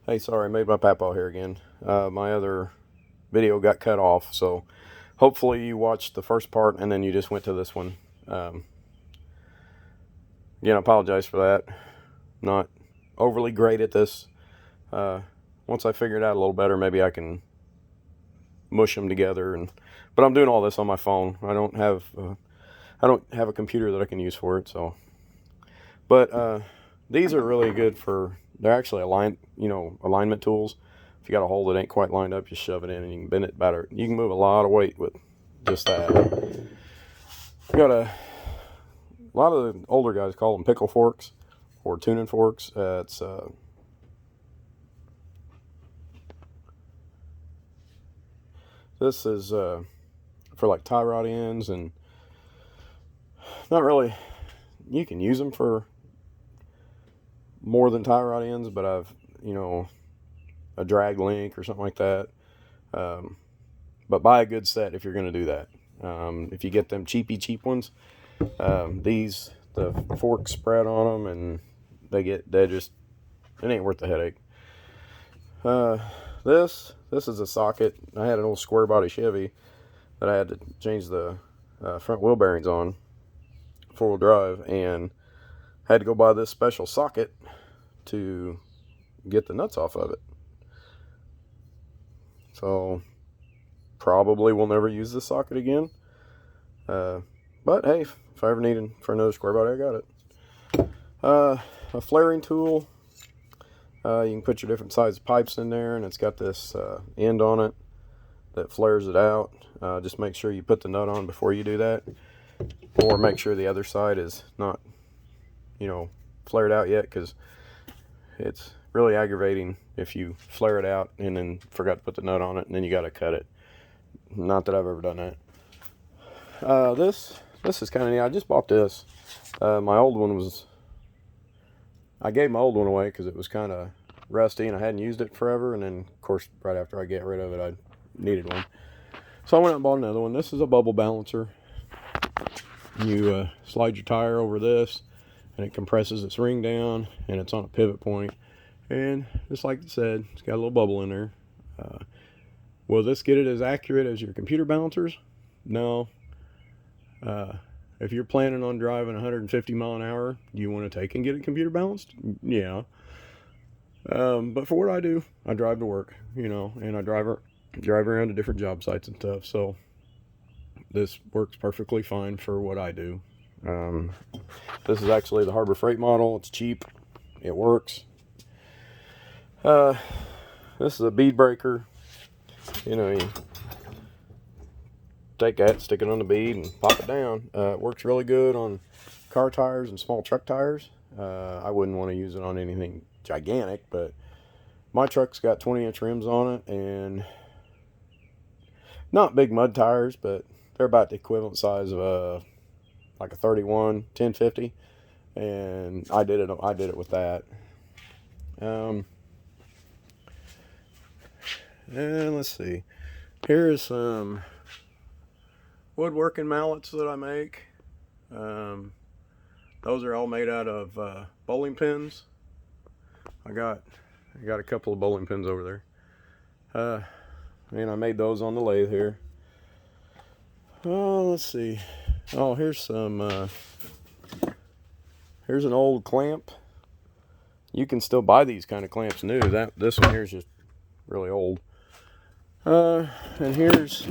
Hey, sorry, I made my papaw here again. My other video got cut off, so hopefully you watched the first part and then you just went to this one. Again, I apologize for that. Not overly great at this. Once I figure it out a little better, maybe I can mush them together. But I'm doing all this on my phone. I don't have a computer that I can use for it. So, but these are really good for. They're actually alignment tools. If you got a hole that ain't quite lined up, just shove it in and you can bend it better. You can move a lot of weight with just that. Got a lot of the older guys call them pickle forks or tuning forks. This is for like tie rod ends, and not really. You can use them for more than tie rod ends, but I've a drag link or something like that. But buy a good set if you're going to do that. If you get them cheap ones, the forks spread on them, and it ain't worth the headache. This is a socket. I had an old square body Chevy that I had to change the front wheel bearings on, 4-wheel drive, and had to go buy this special socket to get the nuts off of it. So probably will never use this socket again. But hey, if I ever need it for another square body, I got it. A flaring tool. You can put your different size pipes in there, and it's got this end on it that flares it out. Just make sure you put the nut on before you do that, or make sure the other side is not, flared out yet, because it's really aggravating if you flare it out and then forgot to put the nut on it, and then you got to cut it. Not that I've ever done that. This is kind of neat. I just bought this. My old one was. I gave my old one away because it was kind of rusty and I hadn't used it forever. And then, of course, right after I get rid of it, I needed one. So I went out and bought another one. This is a bubble balancer. You slide your tire over this, and it compresses its ring down, and it's on a pivot point. And just like it said, it's got a little bubble in there. Will this get it as accurate as your computer balancers? No. If you're planning on driving 150 mile an hour, do you want to take and get it computer balanced? Yeah. But for what I do, I drive to work, and I drive around to different job sites and stuff. So this works perfectly fine for what I do. This is actually the Harbor Freight model. It's cheap. It works. This is a bead breaker. You take that, stick it on the bead, and pop it down. It works really good on car tires and small truck tires. I wouldn't want to use it on anything gigantic, but my truck's got 20-inch rims on it, and not big mud tires, but they're about the equivalent size of like a 31 1050, and I did it with that. And let's see. Here is some woodworking mallets that I make. Those are all made out of bowling pins. I got a couple of bowling pins over there. And I made those on the lathe here. Oh, let's see. Oh, here's some. Here's an old clamp. You can still buy these kind of clamps new. This one here is just really old. And here's.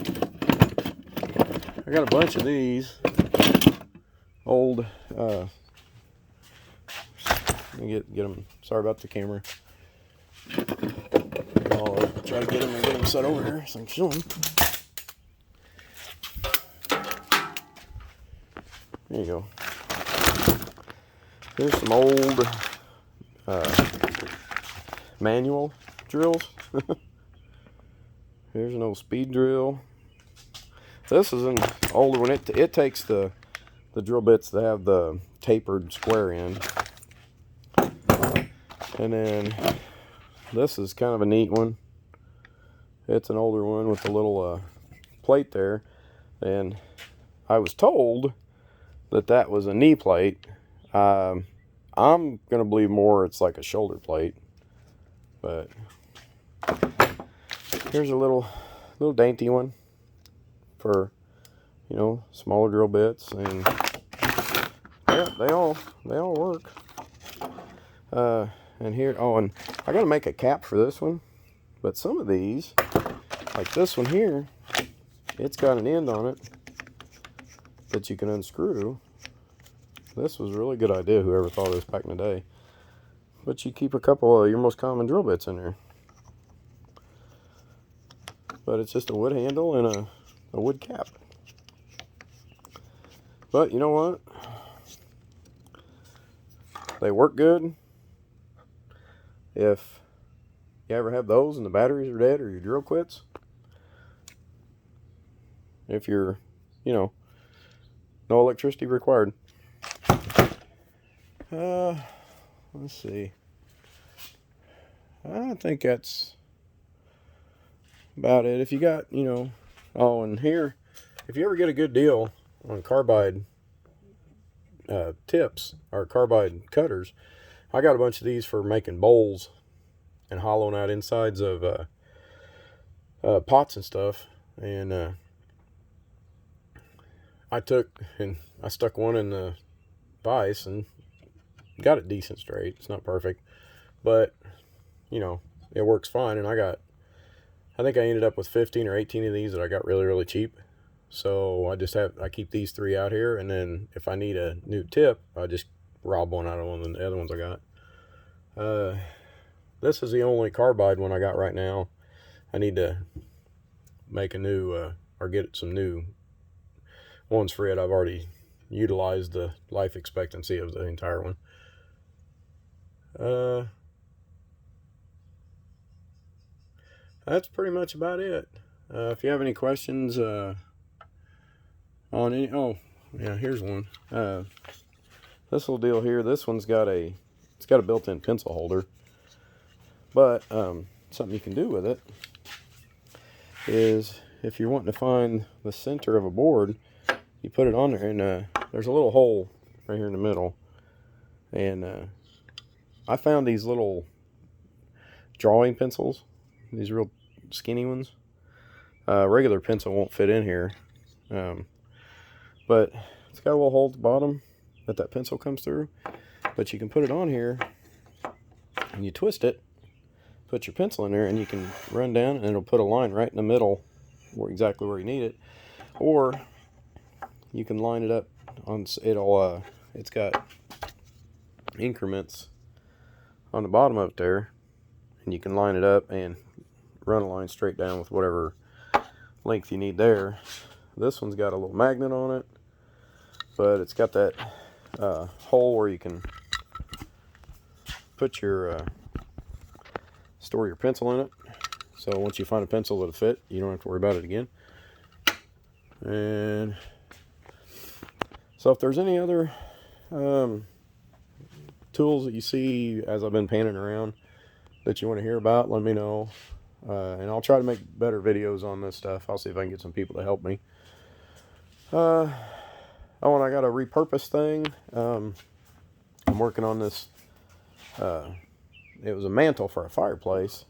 I got a bunch of these old. Let me get them. Sorry about the camera. I'll try to get them set over here so I can show them. There you go. Here's some old manual drills. Here's an old speed drill. This is an older one. It takes the drill bits that have the tapered square end. And then this is kind of a neat one. It's an older one with a little plate there. And I was told that was a knee plate. I'm going to believe more it's like a shoulder plate. But here's a little dainty one for, you know, smaller drill bits, and yeah, they all work. And here, oh, and I gotta make a cap for this one, but some of these, like this one here, it's got an end on it that you can unscrew. This was a really good idea, whoever thought of this back in the day. But you keep a couple of your most common drill bits in there. But it's just a wood handle and a wood cap. But you know what? They work good. If you ever have those and the batteries are dead or your drill quits, if you're, you know, no electricity required. Let's see. I think that's about it. If you got, you know, oh, and here, if you ever get a good deal on Carbide tips or Carbide cutters, I got a bunch of these for making bowls and hollowing out insides of pots and stuff. And I stuck one in the vise and got it decent straight. It's not perfect, but you know, it works fine. And I think I ended up with 15 or 18 of these that I got really, really cheap. So I keep these 3 out here, and then if I need a new tip, I just rob one out of one of the other ones I got. This is the only Carbide one I got right now. I need to make a new, or get some new ones for it. I've already utilized the life expectancy of the entire one. That's pretty much about it. If you have any questions on any, oh yeah, here's one. This little deal here, this one's got a built-in pencil holder, but something you can do with it is, if you're wanting to find the center of a board, you put it on there, and there's a little hole right here in the middle, and I found these little drawing pencils, these real skinny ones. Regular pencil won't fit in here, but it's got a little hole at the bottom that pencil comes through. But you can put it on here, and you twist it, put your pencil in there, and you can run down, and it'll put a line right in the middle, exactly where you need it. Or you can line it up on it's got increments on the bottom of it there, and you can line it up and run a line straight down with whatever length you need there. This one's got a little magnet on it, but it's got that hole where you can put your store your pencil in it. So once you find a pencil that'll fit, you don't have to worry about it again. And so if there's any other tools that you see as I've been panning around that you want to hear about, let me know. And I'll try to make better videos on this stuff. I'll see if I can get some people to help me. Oh, and I got a repurpose thing. I'm working on this. It was a mantle for a fireplace.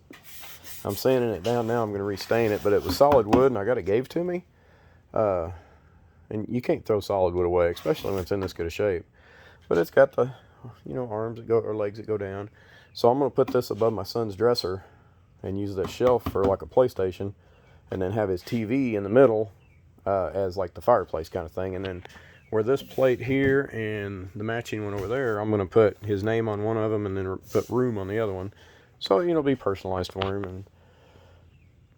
I'm sanding it down now. I'm going to restain it, but it was solid wood, and I got it gave to me. And you can't throw solid wood away, especially when it's in this good a shape. But it's got the, you know, arms that go, or legs that go down. So I'm going to put this above my son's dresser and use that shelf for like a PlayStation, and then have his TV in the middle as like the fireplace kind of thing. And then where this plate here and the matching one over there, I'm going to put his name on one of them and then put room on the other one. So, you know, be personalized for him. And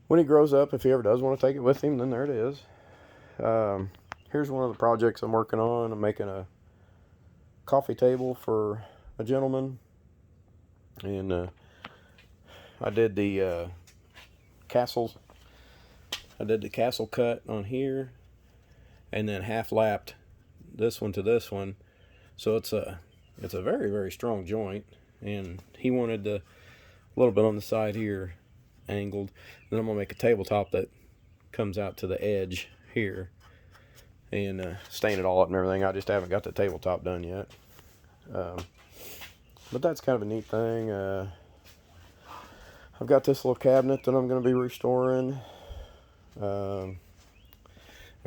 when he grows up, if he ever does want to take it with him, then there it is. Here's one of the projects I'm working on. I'm making a coffee table for a gentleman. And I did the castles. I did the castle cut on here, and then half lapped this one to this one. So it's a very, very strong joint, and he wanted a little bit on the side here angled. Then I'm gonna make a tabletop that comes out to the edge here, and stain it all up and everything. I just haven't got the tabletop done yet. But that's kind of a neat thing. I've got this little cabinet that I'm going to be restoring. I've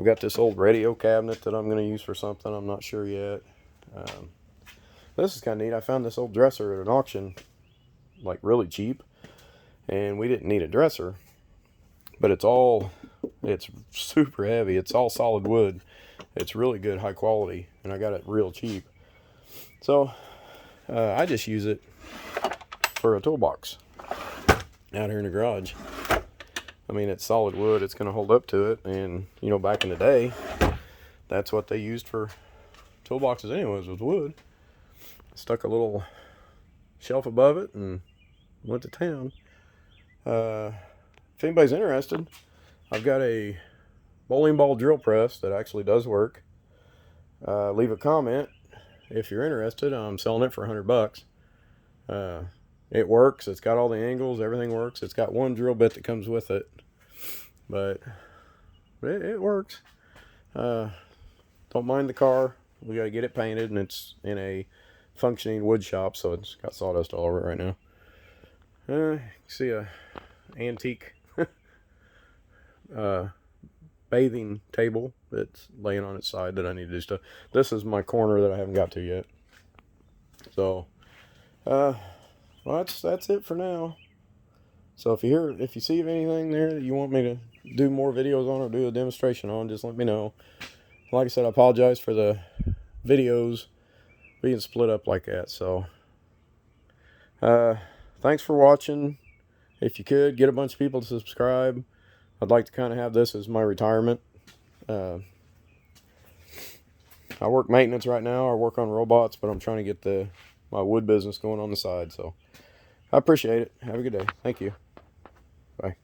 got this old radio cabinet that I'm going to use for something. I'm not sure yet. This is kind of neat. I found this old dresser at an auction, like really cheap, and we didn't need a dresser, but it's super heavy. It's all solid wood. It's really good, high quality, and I got it real cheap. So I just use it for a toolbox out here in the garage. I mean, it's solid wood. It's going to hold up to it, and you know, back in the day, that's what they used for toolboxes anyways, was wood. Stuck a little shelf above it and went to town. If anybody's interested, I've got a bowling ball drill press that actually does work. Leave a comment if you're interested. I'm selling it for $100. It works. It's got all the angles. Everything works. It's got one drill bit that comes with it, but it works. Don't mind the car. We got to get it painted, and it's in a functioning wood shop, so it's got sawdust all over it right now. You can see a antique bathing table that's laying on its side that I need to do stuff. This is my corner that I haven't got to yet. So well, that's it for now. So if you see anything there that you want me to do more videos on or do a demonstration on, just let me know. Like I said, I apologize for the videos being split up like that. So thanks for watching. If you could get a bunch of people to subscribe, I'd like to kind of have this as my retirement. I work maintenance right now. I work on robots, but I'm trying to get my wood business going on the side. So I appreciate it. Have a good day. Thank you. Bye.